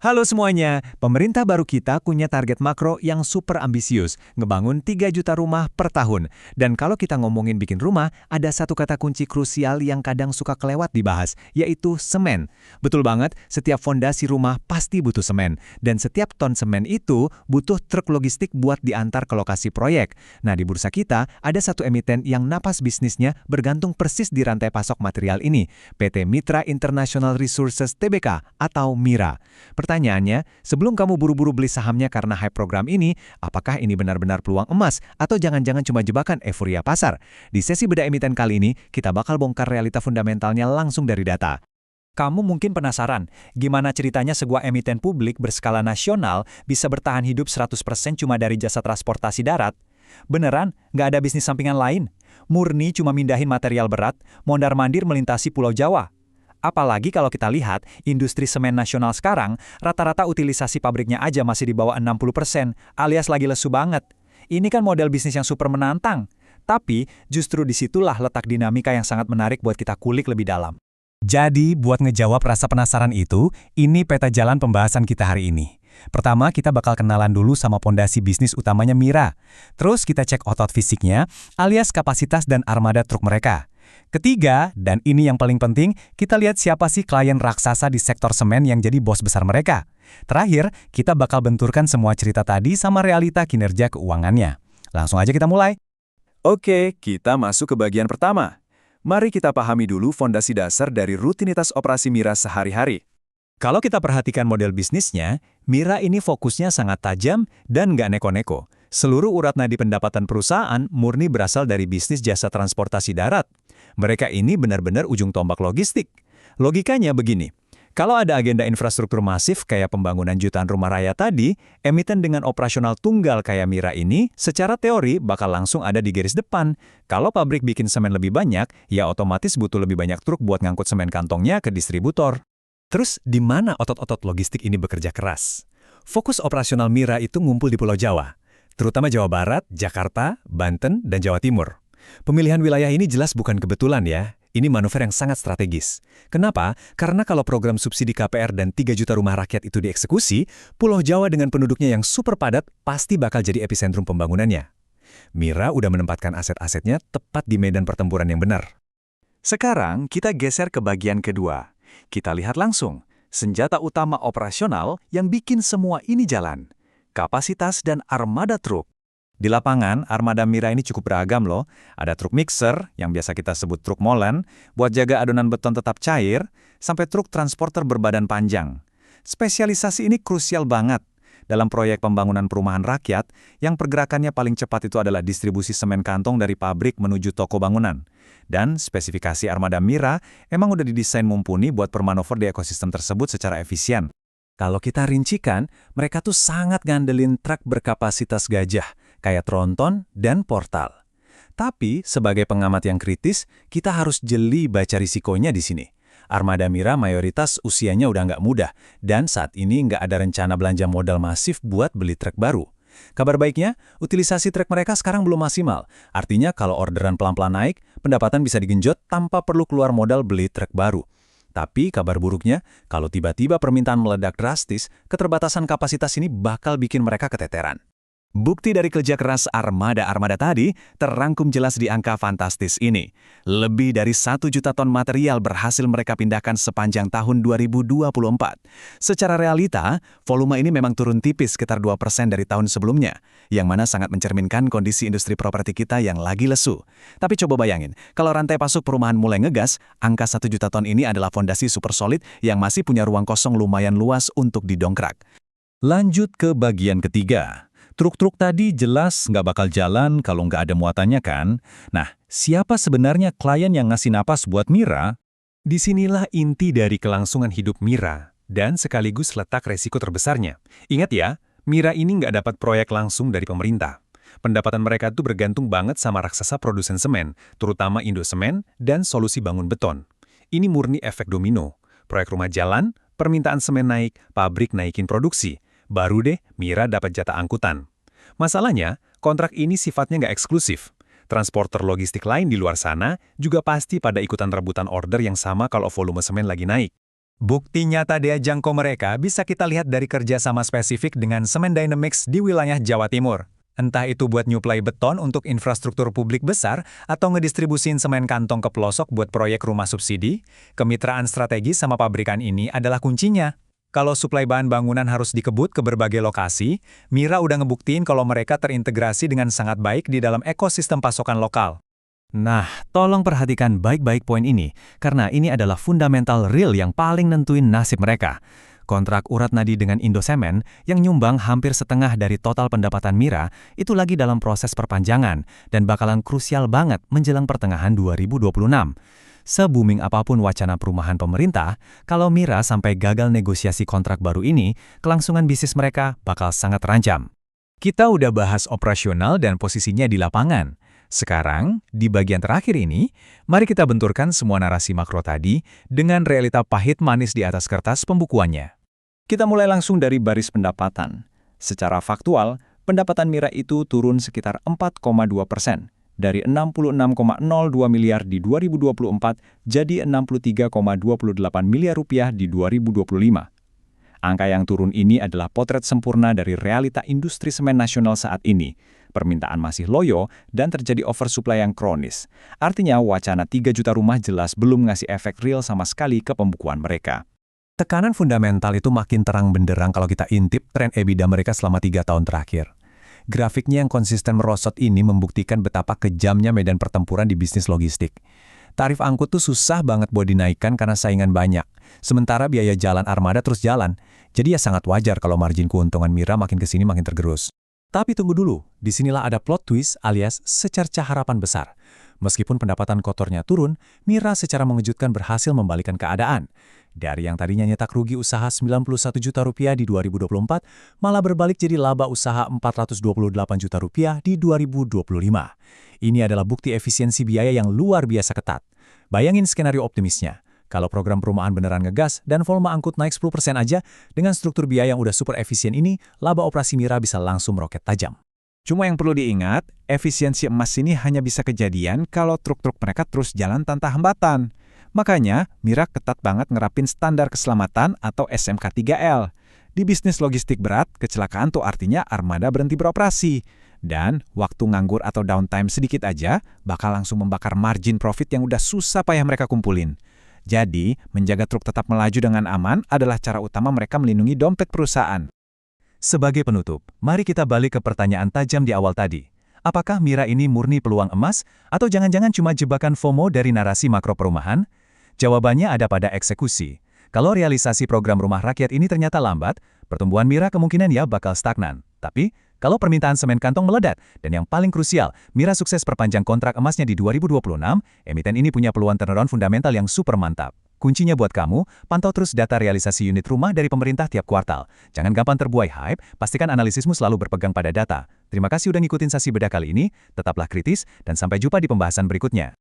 Halo semuanya, pemerintah baru kita punya target makro yang super ambisius, ngebangun 3 juta rumah per tahun. Dan kalau kita ngomongin bikin rumah, ada satu kata kunci krusial yang kadang suka kelewat dibahas, yaitu semen. Betul banget, setiap fondasi rumah pasti butuh semen. Dan setiap ton semen itu butuh truk logistik buat diantar ke lokasi proyek. Nah, di bursa kita, ada satu emiten yang napas bisnisnya bergantung persis di rantai pasok material ini, PT Mitra International Resources Tbk atau MIRA. Pertanyaannya, sebelum kamu buru-buru beli sahamnya karena hype program ini, apakah ini benar-benar peluang emas atau jangan-jangan cuma jebakan euforia pasar? Di sesi bedah emiten kali ini, kita bakal bongkar realita fundamentalnya langsung dari data. Kamu mungkin penasaran, gimana ceritanya sebuah emiten publik berskala nasional bisa bertahan hidup 100% cuma dari jasa transportasi darat? Beneran, nggak ada bisnis sampingan lain? Murni cuma mindahin material berat, mondar-mandir melintasi Pulau Jawa? Apalagi kalau kita lihat, industri semen nasional sekarang, rata-rata utilisasi pabriknya aja masih di bawah 60%, alias lagi lesu banget. Ini kan model bisnis yang super menantang. Tapi, justru disitulah letak dinamika yang sangat menarik buat kita kulik lebih dalam. Jadi, buat ngejawab rasa penasaran itu, ini peta jalan pembahasan kita hari ini. Pertama, kita bakal kenalan dulu sama pondasi bisnis utamanya MIRA. Terus kita cek otot fisiknya, alias kapasitas dan armada truk mereka. Ketiga, dan ini yang paling penting, kita lihat siapa sih klien raksasa di sektor semen yang jadi bos besar mereka. Terakhir, kita bakal benturkan semua cerita tadi sama realita kinerja keuangannya. Langsung aja kita mulai. Oke, kita masuk ke bagian pertama. Mari kita pahami dulu fondasi dasar dari rutinitas operasi MIRA sehari-hari. Kalau kita perhatikan model bisnisnya, MIRA ini fokusnya sangat tajam dan nggak neko-neko. Seluruh urat nadi pendapatan perusahaan murni berasal dari bisnis jasa transportasi darat. Mereka ini benar-benar ujung tombak logistik. Logikanya begini, kalau ada agenda infrastruktur masif kayak pembangunan jutaan rumah raya tadi, emiten dengan operasional tunggal kayak MIRA ini secara teori bakal langsung ada di garis depan. Kalau pabrik bikin semen lebih banyak, ya otomatis butuh lebih banyak truk buat ngangkut semen kantongnya ke distributor. Terus, di mana otot-otot logistik ini bekerja keras? Fokus operasional MIRA itu ngumpul di Pulau Jawa, terutama Jawa Barat, Jakarta, Banten, dan Jawa Timur. Pemilihan wilayah ini jelas bukan kebetulan ya. Ini manuver yang sangat strategis. Kenapa? Karena kalau program subsidi KPR dan 3 juta rumah rakyat itu dieksekusi, Pulau Jawa dengan penduduknya yang super padat pasti bakal jadi epicentrum pembangunannya. MIRA udah menempatkan aset-asetnya tepat di medan pertempuran yang benar. Sekarang kita geser ke bagian kedua. Kita lihat langsung, senjata utama operasional yang bikin semua ini jalan. Kapasitas dan armada truk. Di lapangan, armada MIRA ini cukup beragam loh. Ada truk mixer, yang biasa kita sebut truk molen, buat jaga adonan beton tetap cair, sampai truk transporter berbadan panjang. Spesialisasi ini krusial banget. Dalam proyek pembangunan perumahan rakyat, yang pergerakannya paling cepat itu adalah distribusi semen kantong dari pabrik menuju toko bangunan. Dan spesifikasi armada MIRA emang udah didesain mumpuni buat bermanuver di ekosistem tersebut secara efisien. Kalau kita rincikan, mereka tuh sangat ngandelin truk berkapasitas gajah, kayak tronton dan portal. Tapi, sebagai pengamat yang kritis, kita harus jeli baca risikonya di sini. Armada MIRA mayoritas usianya udah nggak mudah, dan saat ini nggak ada rencana belanja modal masif buat beli truk baru. Kabar baiknya, utilisasi truk mereka sekarang belum maksimal. Artinya kalau orderan pelan-pelan naik, pendapatan bisa digenjot tanpa perlu keluar modal beli truk baru. Tapi kabar buruknya, kalau tiba-tiba permintaan meledak drastis, keterbatasan kapasitas ini bakal bikin mereka keteteran. Bukti dari kerja keras armada-armada tadi terangkum jelas di angka fantastis ini. Lebih dari 1 juta ton material berhasil mereka pindahkan sepanjang tahun 2024. Secara realita, volume ini memang turun tipis sekitar 2% dari tahun sebelumnya, yang mana sangat mencerminkan kondisi industri properti kita yang lagi lesu. Tapi coba bayangin, kalau rantai pasok perumahan mulai ngegas, angka 1 juta ton ini adalah fondasi super solid yang masih punya ruang kosong lumayan luas untuk didongkrak. Lanjut ke bagian ketiga. Truk-truk tadi jelas nggak bakal jalan kalau nggak ada muatannya kan? Nah, siapa sebenarnya klien yang ngasih napas buat MIRA? Disinilah inti dari kelangsungan hidup MIRA, dan sekaligus letak resiko terbesarnya. Ingat ya, MIRA ini nggak dapat proyek langsung dari pemerintah. Pendapatan mereka tuh bergantung banget sama raksasa produsen semen, terutama Indosemen dan Solusi Bangun Beton. Ini murni efek domino. Proyek rumah jalan, permintaan semen naik, pabrik naikin produksi. Baru deh, MIRA dapat jatah angkutan. Masalahnya, kontrak ini sifatnya nggak eksklusif. Transporter logistik lain di luar sana juga pasti pada ikutan rebutan order yang sama kalau volume semen lagi naik. Bukti nyata daya jangkau mereka bisa kita lihat dari kerjasama spesifik dengan Semen Dynamics di wilayah Jawa Timur. Entah itu buat nyuplai beton untuk infrastruktur publik besar atau ngedistribusin semen kantong ke pelosok buat proyek rumah subsidi, kemitraan strategis sama pabrikan ini adalah kuncinya. Kalau suplai bahan bangunan harus dikebut ke berbagai lokasi, Mira udah ngebuktiin kalau mereka terintegrasi dengan sangat baik di dalam ekosistem pasokan lokal. Nah, tolong perhatikan baik-baik poin ini, karena ini adalah fundamental real yang paling nentuin nasib mereka. Kontrak urat nadi dengan Indosemen yang nyumbang hampir setengah dari total pendapatan Mira itu lagi dalam proses perpanjangan dan bakalan krusial banget menjelang pertengahan 2026. Se-booming apapun wacana perumahan pemerintah, kalau Mira sampai gagal negosiasi kontrak baru ini, kelangsungan bisnis mereka bakal sangat terancam. Kita udah bahas operasional dan posisinya di lapangan. Sekarang, di bagian terakhir ini, mari kita benturkan semua narasi makro tadi dengan realita pahit manis di atas kertas pembukuannya. Kita mulai langsung dari baris pendapatan. Secara faktual, pendapatan Mira itu turun sekitar 4,2%, dari 66,02 miliar di 2024 jadi 63,28 miliar rupiah di 2025. Angka yang turun ini adalah potret sempurna dari realita industri semen nasional saat ini. Permintaan masih loyo dan terjadi oversupply yang kronis. Artinya wacana 3 juta rumah jelas belum ngasih efek real sama sekali ke pembukuan mereka. Tekanan fundamental itu makin terang benderang kalau kita intip tren EBITDA mereka selama 3 tahun terakhir. Grafiknya yang konsisten merosot ini membuktikan betapa kejamnya medan pertempuran di bisnis logistik. Tarif angkut tuh susah banget buat dinaikkan karena saingan banyak. Sementara biaya jalan armada terus jalan. Jadi ya sangat wajar kalau margin keuntungan Mira makin kesini makin tergerus. Tapi tunggu dulu, disinilah ada plot twist alias secerca harapan besar. Meskipun pendapatan kotornya turun, Mira secara mengejutkan berhasil membalikan keadaan. Dari yang tadinya nyetak rugi usaha 91 juta rupiah di 2024, malah berbalik jadi laba usaha 428 juta rupiah di 2025. Ini adalah bukti efisiensi biaya yang luar biasa ketat. Bayangin skenario optimisnya. Kalau program perumahan beneran ngegas dan volume angkut naik 10% aja, dengan struktur biaya yang udah super efisien ini, laba operasi Mira bisa langsung meroket tajam. Cuma yang perlu diingat, efisiensi emas ini hanya bisa kejadian kalau truk-truk mereka terus jalan tanpa hambatan. Makanya, Mira ketat banget ngerapin standar keselamatan atau SMK 3L. Di bisnis logistik berat, kecelakaan tuh artinya armada berhenti beroperasi. Dan waktu nganggur atau downtime sedikit aja, bakal langsung membakar margin profit yang udah susah payah mereka kumpulin. Jadi, menjaga truk tetap melaju dengan aman adalah cara utama mereka melindungi dompet perusahaan. Sebagai penutup, mari kita balik ke pertanyaan tajam di awal tadi. Apakah Mira ini murni peluang emas, atau jangan-jangan cuma jebakan FOMO dari narasi makro perumahan? Jawabannya ada pada eksekusi. Kalau realisasi program rumah rakyat ini ternyata lambat, pertumbuhan Mira kemungkinan ya bakal stagnan. Tapi, kalau permintaan semen kantong meledak, dan yang paling krusial, Mira sukses perpanjang kontrak emasnya di 2026, emiten ini punya peluang turnaround fundamental yang super mantap. Kuncinya buat kamu, pantau terus data realisasi unit rumah dari pemerintah tiap kuartal. Jangan gampang terbuai hype, pastikan analisismu selalu berpegang pada data. Terima kasih udah ngikutin sesi bedah kali ini, tetaplah kritis, dan sampai jumpa di pembahasan berikutnya.